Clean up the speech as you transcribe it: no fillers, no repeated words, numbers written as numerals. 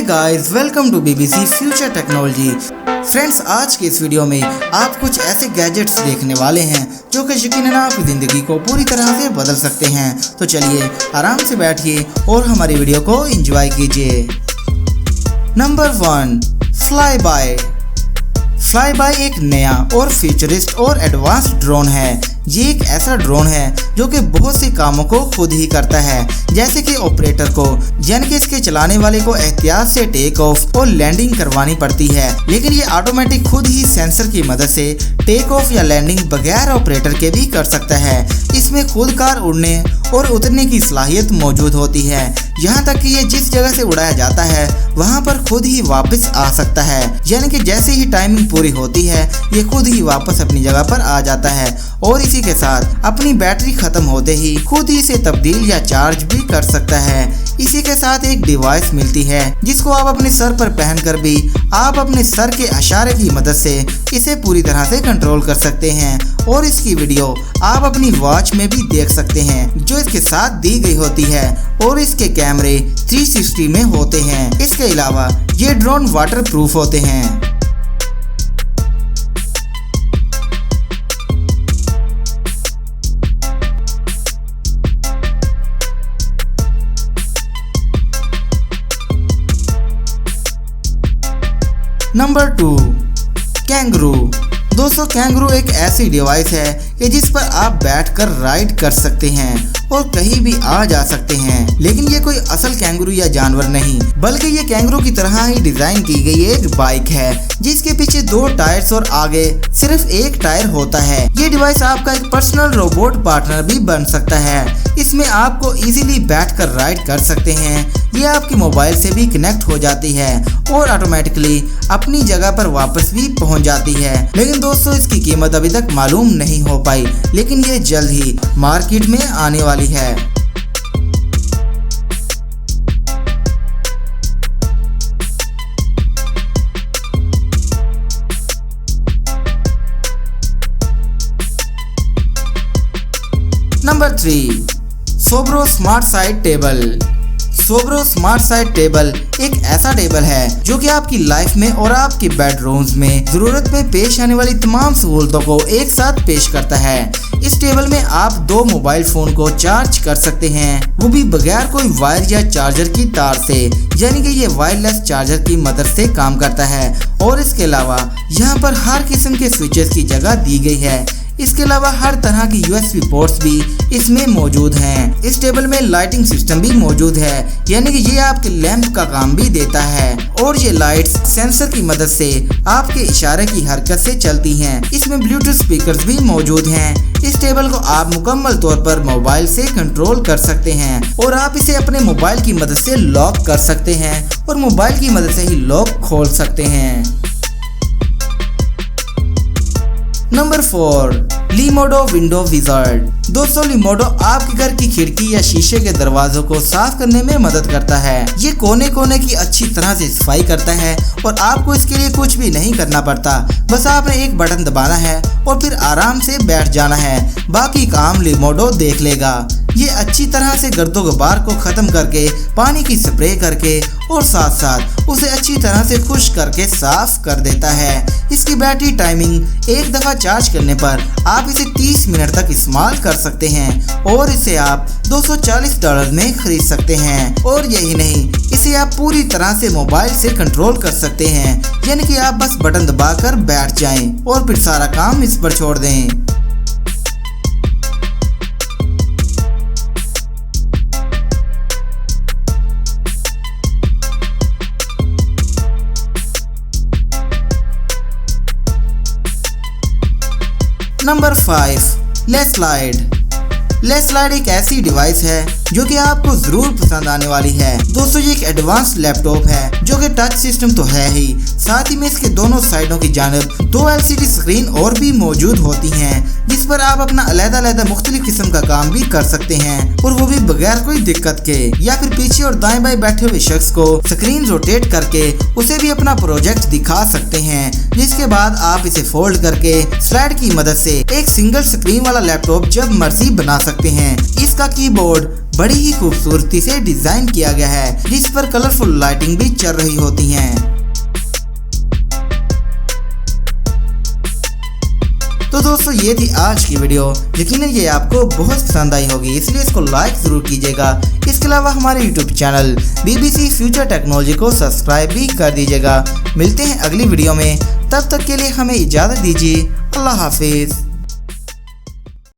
Hey guys, welcome to BBC future technology. Friends, आज के इस वीडियो में आप कुछ ऐसे गैजेट्स देखने वाले हैं जो कि यकीनन आपकी ज़िंदगी को पूरी तरह से बदल सकते हैं। तो चलिए आराम से बैठिए और हमारी वीडियो को एंजॉय कीजिए। Number 1, fly bye. Fly bye एक नया और फ्यूचरिस्ट और एडवांस्ड ड्रोन है। ये एक ऐसा ड्रोन है जो कि बहुत से कामों को खुद ही करता है, जैसे कि ऑपरेटर को यानी कि इसके चलाने वाले को एहतियात से टेक ऑफ और लैंडिंग करवानी पड़ती है, लेकिन ये ऑटोमेटिक खुद ही सेंसर की मदद से टेक ऑफ या लैंडिंग बगैर ऑपरेटर के भी कर सकता है। इसमें खुद कार उड़ने और उतरने की सलाहियत मौजूद होती है, यहाँ तक कि ये जिस जगह से उड़ाया जाता है वहाँ पर खुद ही वापस आ सकता है, यानी कि जैसे ही टाइमिंग पूरी होती है ये खुद ही वापस अपनी जगह पर आ जाता है और इसी के साथ अपनी बैटरी खत्म होते ही खुद ही इसे तब्दील या चार्ज भी कर सकता है। इसी के साथ एक डिवाइस मिलती है जिसको आप अपने सर पर पहनकर भी आप अपने सर के इशारे की मदद से इसे पूरी तरह से कंट्रोल कर सकते हैं और इसकी वीडियो आप अपनी वॉच में भी देख सकते हैं जो इसके साथ दी गई होती है और इसके कैमरे 360 में होते हैं। इसके अलावा ये ड्रोन वाटर प्रूफ होते हैं। Number 2, kangaroo. दोस्तों, कैंगरू एक ऐसी डिवाइस है कि जिस पर आप बैठकर राइड कर सकते हैं और कहीं भी आ जा सकते हैं, लेकिन ये कोई असल कैंगरू या जानवर नहीं बल्कि ये कैंगरू की तरह ही डिजाइन की गई एक बाइक है जिसके पीछे 2 टायर्स और आगे सिर्फ 1 टायर होता है। ये डिवाइस आपका एक पर्सनल रोबोट पार्टनर भी बन सकता है। इसमें आपको इजीली बैठकर राइड कर सकते हैं। ये आपकी मोबाइल से भी कनेक्ट हो जाती है और ऑटोमेटिकली अपनी जगह पर वापस भी पहुंच जाती है। लेकिन दोस्तों, इसकी कीमत अभी तक मालूम नहीं हो पाई, लेकिन ये जल्द ही मार्केट में आने वाली है। Number 3, Sobro smart side table. Sobro smart side table एक ऐसा टेबल है जो कि आपकी लाइफ में और आपके बेडरूम्स में जरूरत में पेश आने वाली तमाम सहूलतों को एक साथ पेश करता है। इस टेबल में आप 2 मोबाइल फोन को चार्ज कर सकते हैं, वो भी बगैर कोई वायर या चार्जर की तार से, यानी कि ये वायरलेस चार्जर की मदद से काम करता है। और इसके अलावा यहाँ पर हर किस्म के स्विचेस की जगह दी गई है। इसके अलावा हर तरह की USB पोर्ट्स भी इसमें मौजूद हैं। इस टेबल में लाइटिंग सिस्टम भी मौजूद है, यानी कि ये आपके लैंप का काम भी देता है और ये लाइट्स सेंसर की मदद से आपके इशारे की हरकत से चलती हैं। इसमें ब्लूटूथ स्पीकर्स भी मौजूद हैं। इस टेबल को आप मुकम्मल तौर पर मोबाइल से कंट्रोल कर सकते हैं और आप इसे अपने मोबाइल की मदद से लॉक कर सकते हैं और मोबाइल की मदद से ही लॉक खोल सकते हैं। नंबर 4, लीमोडो विंडो विजार्ड। दोस्तों, लीमोडो आपके घर की खिड़की या शीशे के दरवाजों को साफ करने में मदद करता है। ये कोने कोने की अच्छी तरह से सफाई करता है और आपको इसके लिए कुछ भी नहीं करना पड़ता, बस आपने एक बटन दबाना है और फिर आराम से बैठ जाना है। बाकी काम लीमोडो देख लेगा। ये अच्छी तरह से गर्दो गुबार को खत्म करके पानी की स्प्रे करके और साथ साथ उसे अच्छी तरह से खुश्क करके साफ कर देता है। इसकी बैटरी टाइमिंग एक दफा चार्ज करने पर आप इसे 30 मिनट तक इस्तेमाल कर सकते हैं और इसे आप $240 में खरीद सकते हैं। और यही नहीं, इसे आप पूरी तरह से मोबाइल से कंट्रोल कर सकते हैं, यानी कि आप बस बटन दबाकर बैठ जाएं और फिर सारा काम इस पर छोड़ दें। नंबर 5, लेस्लाइड। लेस्लाइड एक ऐसी डिवाइस है जो कि आपको जरूर पसंद आने वाली है। दोस्तों, ये एक एडवांस लैपटॉप है जो कि टच सिस्टम तो है ही, साथ ही में इसके दोनों साइडों की जानब 2 LCD स्क्रीन और भी मौजूद होती हैं जिस पर आप अपना अलग-अलग मुख्तलिफ किस्म का काम भी कर सकते हैं और वो भी बगैर कोई दिक्कत के। या फिर पीछे और दाएं बाएं बैठे हुए शख्स को स्क्रीन रोटेट करके उसे भी अपना प्रोजेक्ट दिखा सकते हैं, जिसके बाद आप इसे फोल्ड करके स्लाइड की मदद से एक सिंगल स्क्रीन वाला लैपटॉप जब मर्जी बना सकते हैं। इसका कीबोर्ड बड़ी ही खूबसूरती से डिजाइन किया गया है, जिस पर कलरफुल लाइटिंग भी चल रही होती हैं। तो दोस्तों ये थी आज की वीडियो। यकीनन ये आपको बहुत पसंद आई होगी, इसलिए इसको लाइक जरूर कीजिएगा। इसके अलावा हमारे YouTube channel BBC future technology को सब्सक्राइब भी कर दीजिएगा। मिलते हैं अगली वीडियो में, तब तक के लिए हमें इजाज़त दीजिए। अल्लाह हाफिज़।